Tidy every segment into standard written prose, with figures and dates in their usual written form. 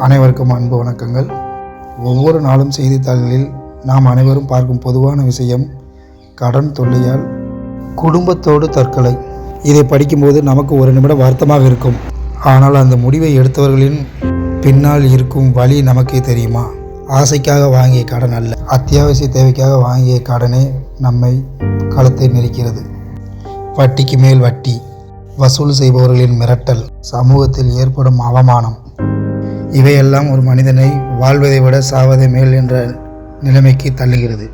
அனைவருக்கும் அன்பு வணக்கங்கள். ஒவ்வொரு நாளும் செய்தித்தாள்களில் நாம் அனைவரும் பார்க்கும் பொதுவான விஷயம் கடன் தொல்லையால் குடும்பத்தோடு தற்கொலை. இதை படிக்கும்போது நமக்கு ஒரு நிமிடம் வருத்தமாக இருக்கும். ஆனால் அந்த முடிவை எடுத்தவர்களின் பின்னால் இருக்கும் வழி நமக்கே தெரியுமா? ஆசைக்காக வாங்கிய கடன் அல்ல, அத்தியாவசிய தேவைக்காக வாங்கிய கடனே நம்மை களத்தை நெரிக்கிறது. வட்டிக்கு மேல் வட்டி, வசூல் செய்பவர்களின் மிரட்டல், சமூகத்தில் ஏற்படும் அவமானம், இவையெல்லாம் ஒரு மனிதனை வாழ்வதை விட சாவதை மேல் என்ற நிலைமைக்கு தள்ளுகிறது.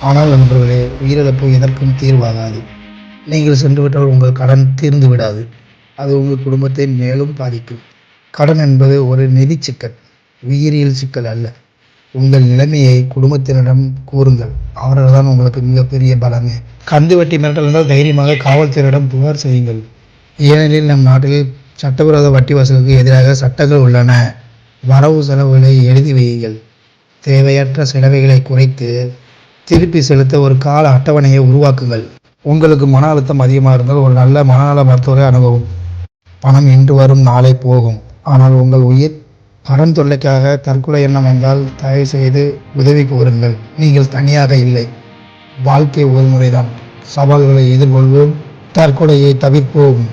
ஆனால் நண்பர்களே, உயிரிழப்பு எதற்கும் தீர்வாகாது. நீங்கள் சென்றுவிட்டால் உங்கள் கடன் தீர்ந்து விடாது. அது உங்கள் குடும்பத்தை மேலும் பாதிக்கும். கடன் என்பது ஒரு நிதி சிக்கல், உயிரியல் சிக்கல் அல்ல. உங்கள் நிலைமையை குடும்பத்தினரிடம் கூறுங்கள். அவர்கள்தான் உங்களுக்கு மிகப்பெரிய பலமே. கந்து வட்டி மிரட்டல் என்றால் தைரியமாக காவல்துறையிடம் புகார் செய்யுங்கள். ஏனெனில் நம் நாட்டில் சட்டவிரோத வட்டி வசூலுக்கு எதிராக சட்டங்கள் உள்ளன. வரவு செலவுகளை எழுதி வையுங்கள். தேவையற்ற செலவுகளை குறைத்து திருப்பி செலுத்த ஒரு கால அட்டவணையை உருவாக்குங்கள். உங்களுக்கு மன அழுத்தம் அதிகமாக இருந்தால் ஒரு நல்ல மனநல மருத்துவரை அணுகவும். பணம் இன்று வரும் நாளை போகும். ஆனால் உங்கள் உயிர் கடன் தொல்லைக்காக தற்கொலை எண்ணம் வந்தால் தயவு செய்து உதவி கோருங்கள். நீங்கள் தனியாக இல்லை. வாழ்க்கை ஒரு முறைதான். சவால்களை எதிர்கொள்வோம், தற்கொலையை தவிர்ப்போம்.